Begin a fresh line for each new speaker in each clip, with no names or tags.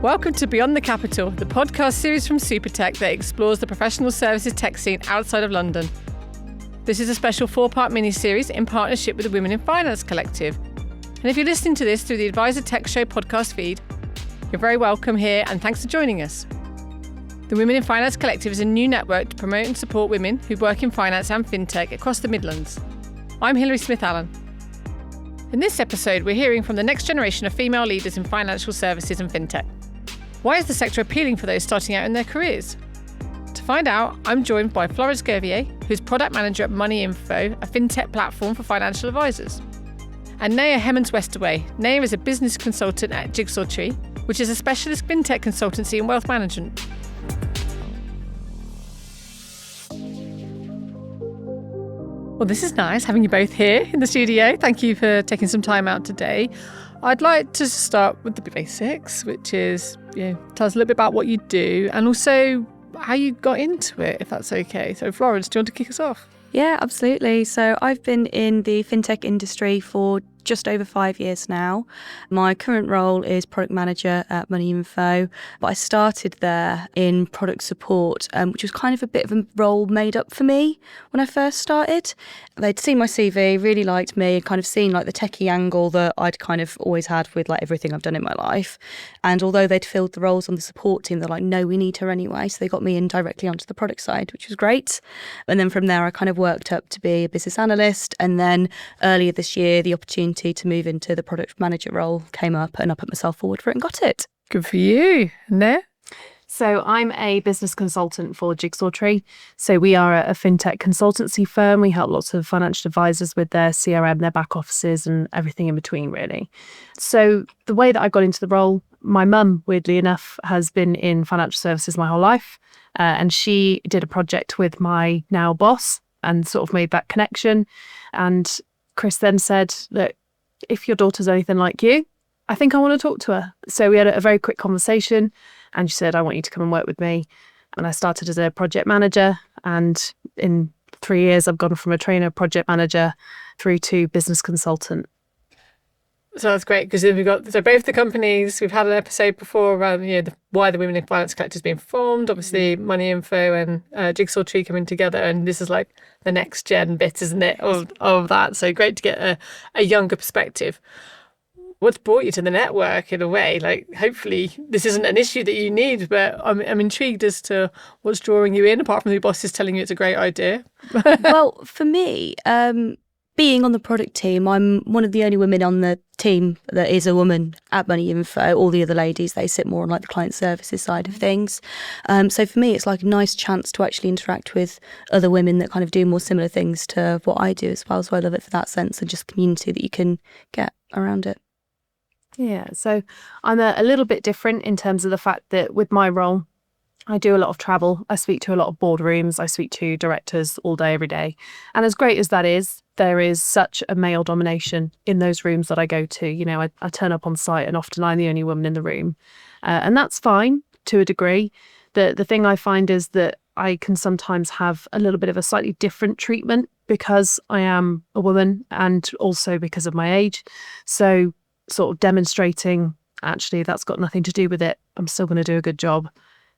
Welcome to Beyond the Capital, the podcast series from SuperTech that explores the professional services tech scene outside of London. This is a special 4-part mini-series in partnership with the Women in Finance Collective. And if you're listening to this through the AdviserTech Show podcast feed, you're very welcome here and thanks for joining us. The Women in Finance Collective is a new network to promote and support women who work in finance and fintech across the Midlands. I'm Hilary Smyth-Allen. In this episode, we're hearing from the next generation of female leaders in financial services and fintech. Why is the sector appealing for those starting out in their careers? To find out, I'm joined by Florence Govier, who's product manager at Moneyinfo, a fintech platform for financial advisors. And Naya Hemans-Westerway. Naya is a business consultant at Jigsaw Tree, which is a specialist fintech consultancy in wealth management. Well, this is nice having you both here in the studio. Thank you for taking some time out today. I'd like to start with the basics, which is, tell us a little bit about what you do and also how you got into it, if that's okay. So, Florence, do you want to kick us off?
Yeah, absolutely. So I've been in the fintech industry for just over 5 years now. My current role is product manager at Moneyinfo, but I started there in product support, which was kind of a bit of a role made up for me when I first started. They'd seen my CV, really liked me, and kind of seen like the techie angle that I'd kind of always had with like everything I've done in my life. And although they'd filled the roles on the support team, they're like, no, we need her anyway. So they got me in directly onto the product side, which was great. And then from there, I kind of worked up to be a business analyst. And then earlier this year, the opportunity to move into the product manager role came up and I put myself forward for it and got it.
Good for you. No?
So I'm a business consultant for Jigsaw Tree. So we are a fintech consultancy firm. We help lots of financial advisors with their CRM, their back offices and everything in between, really. So the way that I got into the role, my mum, weirdly enough, has been in financial services my whole life. And she did a project with my now boss and sort of made that connection. And Chris then said, look, if your daughter's anything like you, I think I want to talk to her. So we had a very quick conversation and she said, I want you to come and work with me. And I started as a project manager. And in 3 years, I've gone from a trainer project manager through to business consultant.
So that's great because we've got both the companies. We've had an episode before around why the Women in Finance Collective has been formed. Obviously, Moneyinfo and Jigsaw Tree coming together, and this is like the next gen bit, isn't it, of that? So great to get a younger perspective. What's brought you to the network in a way? Like, hopefully, this isn't an issue that you need, but I'm intrigued as to what's drawing you in, apart from the bosses telling you it's a great idea.
Well, for me, being on the product team, I'm one of the only women on the team that is a woman at Moneyinfo. All the other ladies, they sit more on like the client services side of things. So for me, it's like a nice chance to actually interact with other women that kind of do more similar things to what I do as well. So I love it for that sense and just community that you can get around it.
Yeah, so I'm a little bit different in terms of the fact that with my role, I do a lot of travel. I speak to a lot of boardrooms. I speak to directors all day, every day. And as great as that is, there is such a male domination in those rooms that I go to. I turn up on site and often I'm the only woman in the room. And that's fine to a degree. The thing I find is that I can sometimes have a little bit of a slightly different treatment because I am a woman and also because of my age. So sort of demonstrating, actually, that's got nothing to do with it. I'm still going to do a good job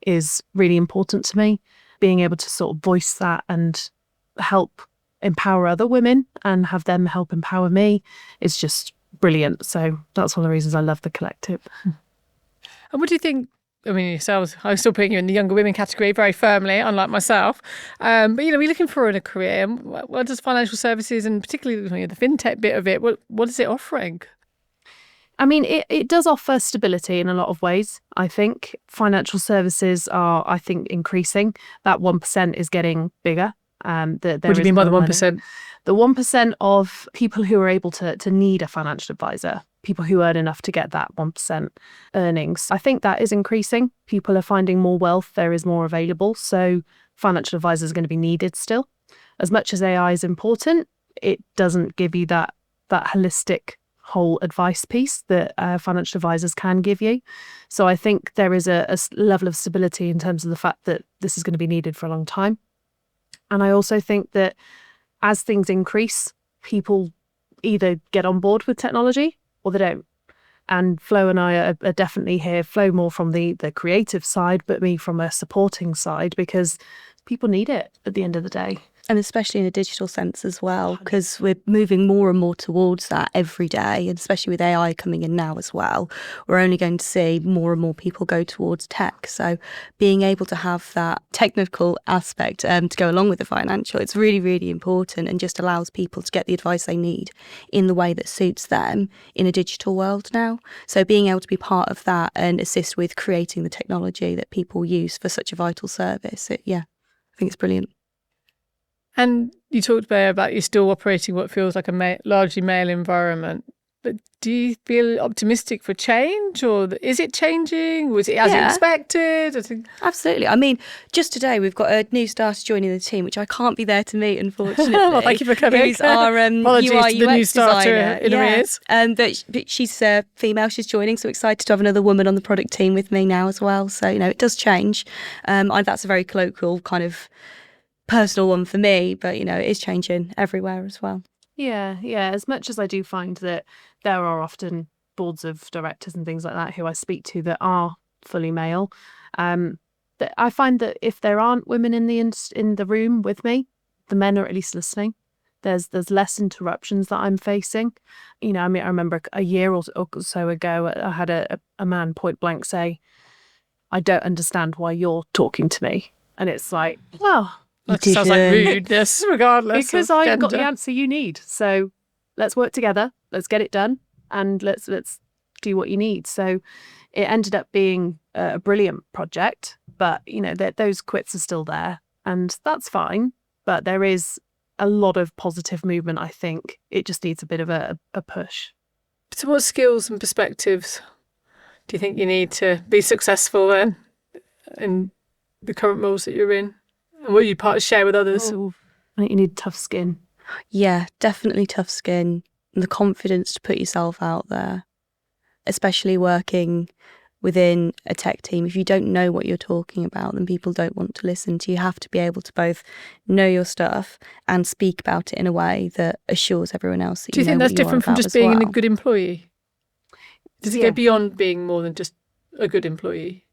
is really important to me. Being able to sort of voice that and help empower other women and have them help empower me is just brilliant. So that's one of the reasons I love the collective.
And what do you think? I mean, yourselves, I'm still putting you in the younger women category very firmly, unlike myself. But, we're looking for in a career. What does financial services and particularly the fintech bit of it, what is it offering?
I mean, it does offer stability in a lot of ways. I think financial services are, increasing. That 1% is getting bigger. What do you mean by the 1%? The 1% of people who are able to need a financial advisor, people who earn enough to get that 1% earnings. I think that is increasing. People are finding more wealth. There is more available. So financial advisors are going to be needed still. As much as AI is important, it doesn't give you that holistic whole advice piece that financial advisors can give you. So I think there is a level of stability in terms of the fact that this is going to be needed for a long time. And I also think that as things increase, people either get on board with technology or they don't. And Flo and I are definitely here. Flo more from the creative side, but me from a supporting side, because people need it at the end of the day.
And especially in a digital sense as well, because we're moving more and more towards that every day, and especially with AI coming in now as well, we're only going to see more and more people go towards tech. So being able to have that technical aspect to go along with the financial, it's really, really important, and just allows people to get the advice they need in the way that suits them in a digital world now. So being able to be part of that and assist with creating the technology that people use for such a vital service, I think it's brilliant.
And you talked there about you're still operating what feels like a largely male environment. But do you feel optimistic for change, or is it changing? Was it as you expected? I think
absolutely. I mean, just today we've got a new starter joining the team, which I can't be there to meet, unfortunately.
Well, thank you for coming.
Who's our
Apologies
UI
to the
UX
new starter
designer.
in arrears.
But she's female. She's joining, so excited to have another woman on the product team with me now as well. So it does change. That's a very colloquial kind of personal one for me, but it is changing everywhere as well.
Yeah. As much as I do find that there are often boards of directors and things like that who I speak to that are fully male, that I find that if there aren't women in the room with me, the men are at least listening. There's less interruptions that I'm facing. I remember a year or so ago, I had a man point blank say, "I don't understand why you're talking to me," and it's like, well.
That sounds like rudeness, regardless.
Because I got the answer you need. So let's work together. Let's get it done, and let's do what you need. So it ended up being a brilliant project, but those quits are still there, and that's fine. But there is a lot of positive movement. I think it just needs a bit of a push.
So, what skills and perspectives do you think you need to be successful then in the current roles that you're in? And what you share with others?
I think you need tough skin.
Yeah, definitely tough skin. And the confidence to put yourself out there, especially working within a tech team. If you don't know what you're talking about, then people don't want to listen to you. You have to be able to both know your stuff and speak about it in a way that assures everyone else that
you know. Do you think that's different from just being a good employee? Does it go beyond being more than just a good employee?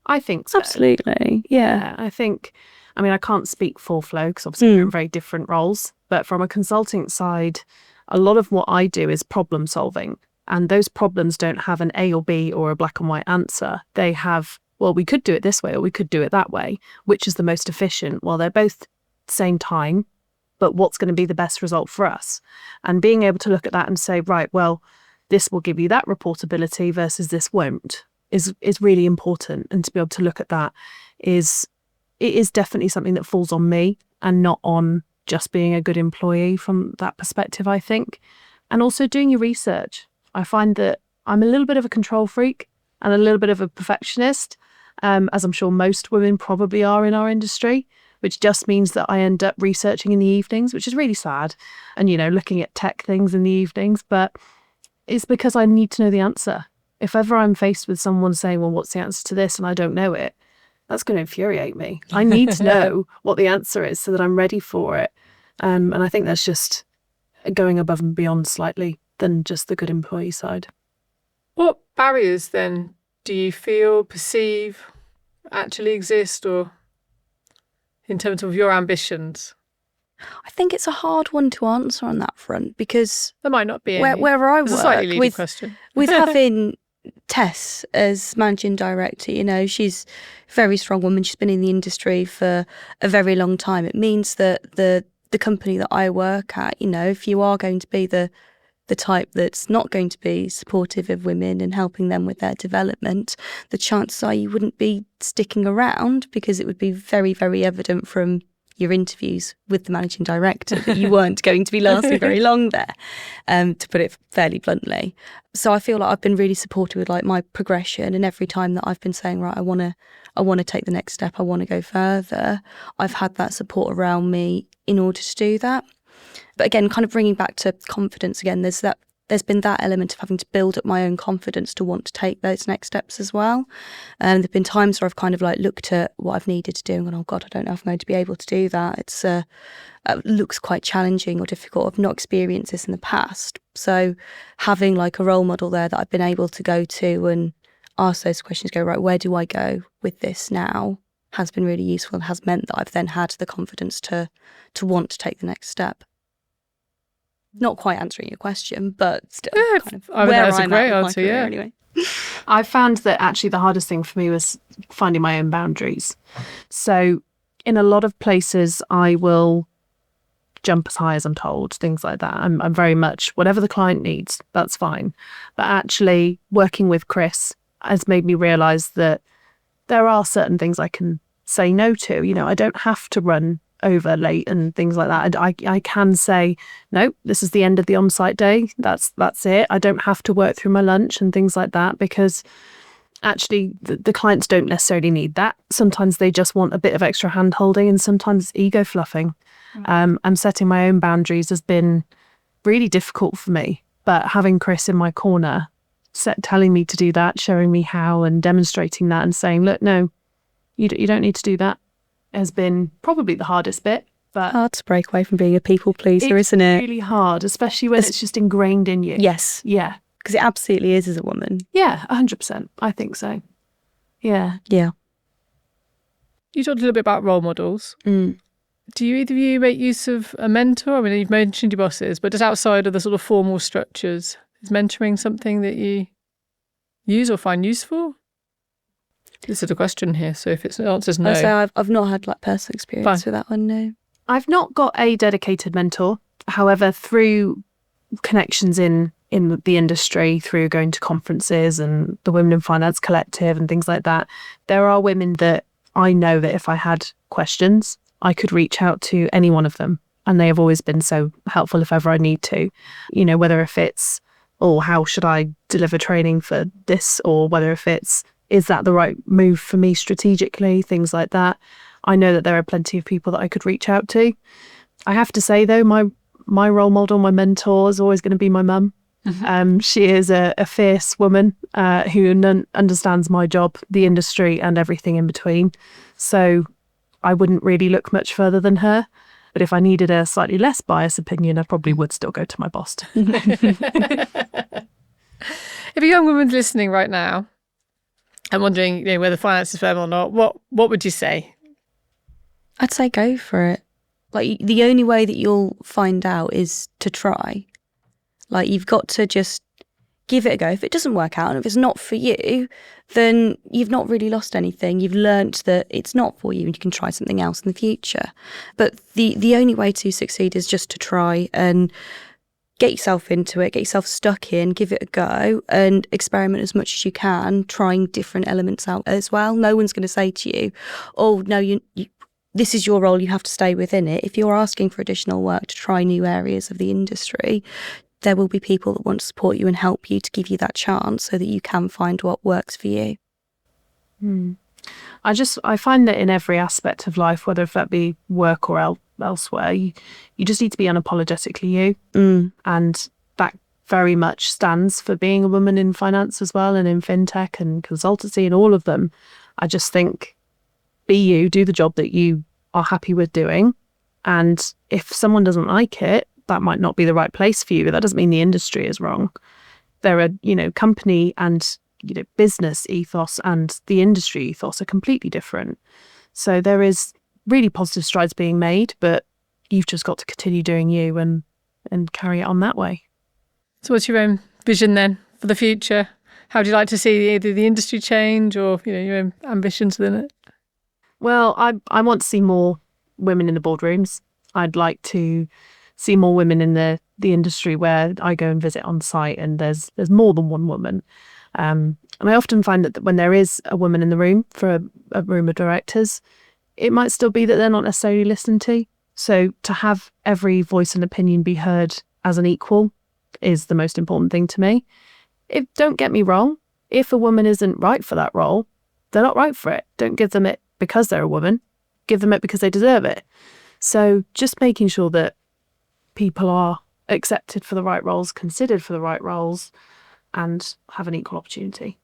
I think so.
Absolutely. Yeah.
I think, I can't speak for Flo because obviously we're in very different roles, but from a consulting side, a lot of what I do is problem solving. And those problems don't have an A or B or a black and white answer. They have, well, we could do it this way or we could do it that way. Which is the most efficient? Well, they're both same time, but what's going to be the best result for us? And being able to look at that and say, right, well, this will give you that reportability versus this won't. Is really important, and to be able to look at that is definitely something that falls on me and not on just being a good employee from that perspective, I think. And also doing your research. I find that I'm a little bit of a control freak and a little bit of a perfectionist, as I'm sure most women probably are in our industry, which just means that I end up researching in the evenings, which is really sad, and looking at tech things in the evenings, but it's because I need to know the answer. If ever I'm faced with someone saying, well, what's the answer to this? And I don't know it, that's going to infuriate me. I need to know what the answer is so that I'm ready for it. And I think that's just going above and beyond slightly than just the good employee side.
What barriers then do you perceive actually exist, or in terms of your ambitions?
I think it's a hard one to answer on that front, because
there might not be
where I work with having Tess as managing director, she's a very strong woman. She's been in the industry for a very long time. It means that the company that I work at, if you are going to be the type that's not going to be supportive of women and helping them with their development, the chances are you wouldn't be sticking around, because it would be very, very evident from your interviews with the managing director that you weren't going to be lasting very long there, to put it fairly bluntly. So I feel like I've been really supportive with my progression, and every time that I've been saying, right, I want to take the next step, I want to go further, I've had that support around me in order to do that. But again, kind of bringing back to confidence again, there's been that element of having to build up my own confidence to want to take those next steps as well. And there've been times where I've kind of looked at what I've needed to do and gone, oh God, I don't know if I'm going to be able to do that. It looks quite challenging or difficult. I've not experienced this in the past, So having like a role model there that I've been able to go to and ask those questions, go, right, where do I go with this now, has been really useful and has meant that I've then had the confidence to want to take the next step. Not quite answering your question, but still kind of where I'm at with my career anyway.
I found that actually the hardest thing for me was finding my own boundaries. So in a lot of places, I will jump as high as I'm told, things like that. I'm very much, whatever the client needs, that's fine. But actually working with Chris has made me realise that there are certain things I can say no to. You know, I don't have to run over late and things like that. I can say, no, this is the end of the on-site day. That's it. I don't have to work through my lunch and things like that, because actually the clients don't necessarily need that. Sometimes they just want a bit of extra hand-holding, and sometimes ego fluffing. And setting my own boundaries has been really difficult for me. But having Chris in my corner, telling me to do that, showing me how and demonstrating that and saying, look, no, you don't need to do that, has been probably the hardest bit. But
hard to break away from being a people pleaser, isn't it?
It's really hard, especially when it's just ingrained in you.
Yes.
Yeah.
Because it absolutely is as a woman.
Yeah, 100%. I think so. Yeah.
Yeah.
You talked a little bit about role models. Do you either of you make use of a mentor? I mean, you've mentioned your bosses, but just outside of the sort of formal structures, is mentoring something that you use or find useful? This is a question here, so if the answer's no.
So I've not had like personal experience with that one, no.
I've not got a dedicated mentor. However, through connections in the industry, through going to conferences and the Women in Finance Collective and things like that, there are women that I know that if I had questions, I could reach out to any one of them. And they have always been so helpful if ever I need to. You know, whether if it's, how should I deliver training for this? Or whether if it's, is that the right move for me strategically? Things like that. I know that there are plenty of people that I could reach out to. I have to say, though, my role model, my mentor is always going to be my mum. She is a fierce woman who understands my job, the industry and everything in between. So I wouldn't really look much further than her. But if I needed a slightly less biased opinion, I probably would still go to my boss.
If a young woman's listening right now and wondering, whether finance is firm or not, what would you say?
I'd say go for it. Like, the only way that you'll find out is to try. Like, you've got to just give it a go. If it doesn't work out and if it's not for you, then you've not really lost anything. You've learnt that it's not for you and you can try something else in the future. But the only way to succeed is just to try and get yourself into it, get yourself stuck in, give it a go and experiment as much as you can, trying different elements out as well. No one's going to say to you, oh, no, you this is your role, you have to stay within it. If you're asking for additional work to try new areas of the industry, there will be people that want to support you and help you to give you that chance so that you can find what works for you.
I find that in every aspect of life, whether if that be work or elsewhere, you just need to be unapologetically you. And that very much stands for being a woman in finance as well, and in fintech and consultancy and all of them. I just think, be you, do the job that you are happy with doing. And if someone doesn't like it, that might not be the right place for you, but that doesn't mean the industry is wrong. There are, company and, business ethos and the industry ethos are completely different. So there is really positive strides being made, but you've just got to continue doing you and carry it on that way. So
what's your own vision then for the future? How would you like to see either the industry change or, your own ambitions within it?
Well, I want to see more women in the boardrooms. I'd like to see more women in the industry where I go and visit on site and there's more than one woman. And I often find that when there is a woman in the room for a room of directors, it might still be that they're not necessarily listened to. So to have every voice and opinion be heard as an equal is the most important thing to me. Don't get me wrong, if a woman isn't right for that role, they're not right for it. Don't give them it because they're a woman. Give them it because they deserve it. So just making sure that people are accepted for the right roles, considered for the right roles, and have an equal opportunity.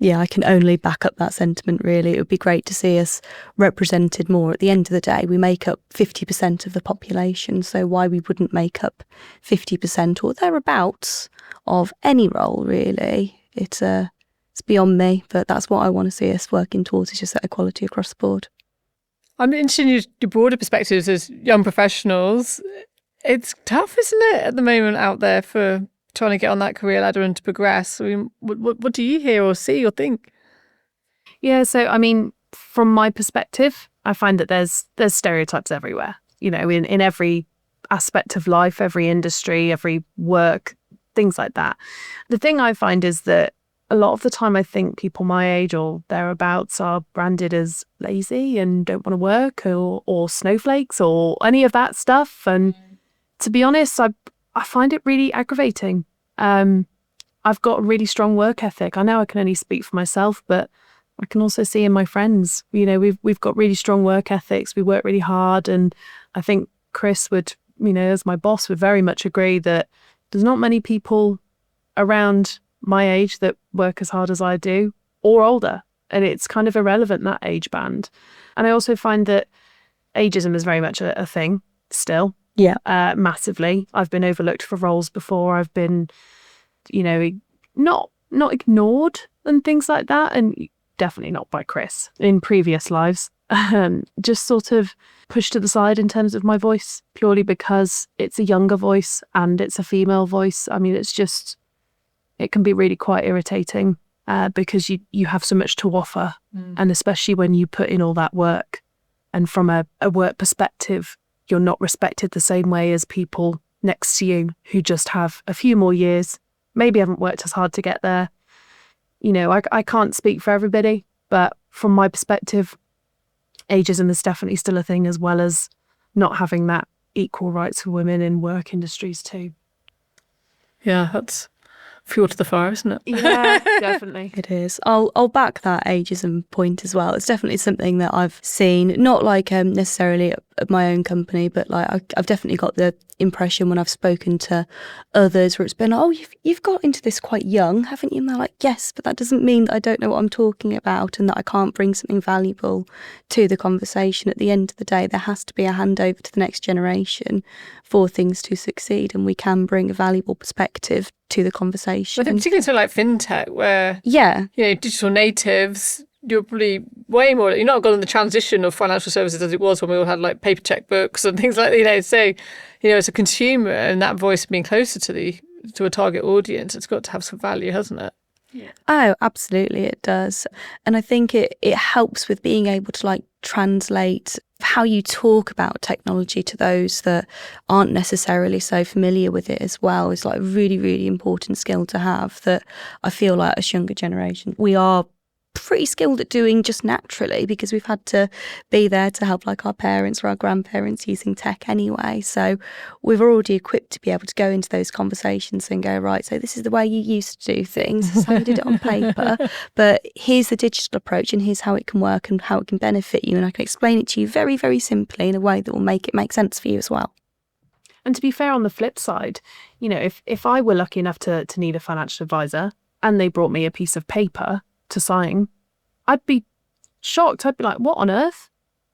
Yeah, I can only back up that sentiment, really. It would be great to see us represented more. At the end of the day, we make up 50% of the population, so why we wouldn't make up 50% or thereabouts of any role, really. It's beyond me, but that's what I want to see us working towards, is just that equality across the board.
I'm interested in your broader perspectives as young professionals. It's tough, isn't it, at the moment out there for trying to get on that career ladder and to progress? I mean, what do you hear or see or think?
Yeah, so I mean, from my perspective, I find that there's stereotypes everywhere. You know, in every aspect of life, every industry, every work, things like that. The thing I find is that a lot of the time I think people my age or thereabouts are branded as lazy and don't want to work or snowflakes or any of that stuff. And to be honest, I find it really aggravating. I've got a really strong work ethic. I know I can only speak for myself, but I can also see in my friends, you know, we've got really strong work ethics. We work really hard. And I think Chris would, you know, as my boss, would very much agree that there's not many people around my age that work as hard as I do, or older. And it's kind of irrelevant, that age band. And I also find that ageism is very much a thing still.
Yeah.
Massively. I've been overlooked for roles before. I've been, you know, not ignored and things like that. And definitely not by Chris in previous lives. Just sort of pushed to the side in terms of my voice, purely because it's a younger voice and it's a female voice. I mean, it can be really quite irritating because you have so much to offer. And especially when you put in all that work, and from a work perspective, you're not respected the same way as people next to you who just have a few more years, maybe haven't worked as hard to get there. You know, I can't speak for everybody, but from my perspective, ageism is definitely still a thing, as well as not having that equal rights for women in work industries too.
Yeah, that's fuel to the fire, isn't it?
Yeah, definitely.
It is. I'll back that ageism point as well. It's definitely something that I've seen, not like necessarily at my own company, but like I've definitely got the impression when I've spoken to others where it's been, oh, you've got into this quite young, haven't you? And they're like, yes, but that doesn't mean that I don't know what I'm talking about and that I can't bring something valuable to the conversation. At the end of the day, there has to be a handover to the next generation for things to succeed, and we can bring a valuable perspective to the conversation.
I think particularly something like fintech, where digital natives, you're probably way more, you're not gone on the transition of financial services as it was when we all had like paper checkbooks and things like that, you know. So, you know, as a consumer, and that voice being closer to a target audience, it's got to have some value, hasn't it?
Yeah. Oh, absolutely, it does. And I think it helps with being able to like translate how you talk about technology to those that aren't necessarily so familiar with it as well. Is like a really, really important skill to have, that I feel like as younger generation, we are pretty skilled at doing just naturally, because we've had to be there to help like our parents or our grandparents using tech anyway. So we're already equipped to be able to go into those conversations and go, right, so this is the way you used to do things. This is how you did it on paper. But here's the digital approach and here's how it can work and how it can benefit you. And I can explain it to you very, very simply in a way that will make it make sense for you as well.
And to be fair, on the flip side, you know, if I were lucky enough to need a financial advisor and they brought me a piece of paper to sign, I'd be shocked. I'd be like, what on earth?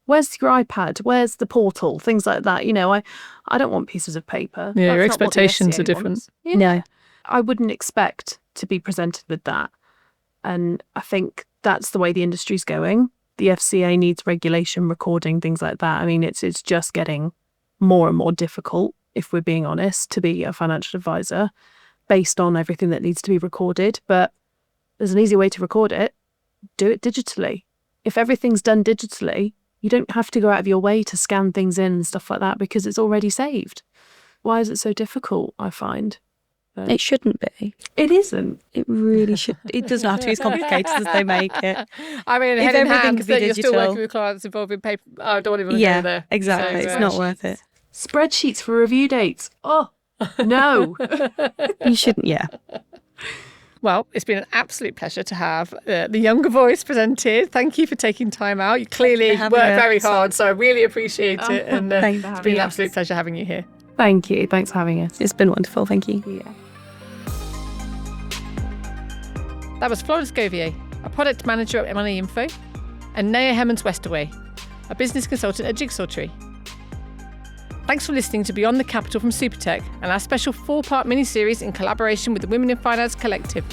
Where's your iPad? Where's the portal? Things like that. You know, I don't want pieces of paper.
Yeah,
That's
your
not what the
expectations
FCA
are different.
wants. Yeah.
No.
I wouldn't expect to be presented with that. And I think that's the way the industry's going. The FCA needs regulation, recording, things like that. I mean, it's just getting more and more difficult, if we're being honest, to be a financial advisor based on everything that needs to be recorded. But there's an easy way to record it. Do it digitally. If everything's done digitally, you don't have to go out of your way to scan things in and stuff like that, because it's already saved. Why is it so difficult, I find?
It shouldn't be.
It isn't.
It really should. It doesn't have to be as complicated as they make it.
I mean,
If
head in
everything
hand,
could be
that you're still
digital.
working with clients involved in paper. I don't even want to go there.
Exactly.
So,
It's not worth it.
Spreadsheets for review dates. Oh, no.
You shouldn't, yeah.
Well, it's been an absolute pleasure to have the younger voice presented. Thank you for taking time out. You clearly worked very hard, so I really appreciate it. And it's been an absolute pleasure having you here.
Thank you. Thanks for having us.
It's been wonderful. Thank you.
Yeah.
That was Florence Govier, a product manager at Moneyinfo, and Naya Hemans-Westerway, a business consultant at Jigsaw Tree. Thanks for listening to Beyond the Capital from SuperTech and our special 4-part mini-series in collaboration with the Women in Finance Collective.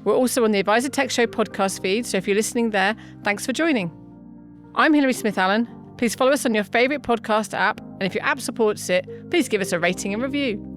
We're also on the AdviserTech Show podcast feed, so if you're listening there, thanks for joining. I'm Hilary Smyth-Allen. Please follow us on your favourite podcast app, and if your app supports it, please give us a rating and review.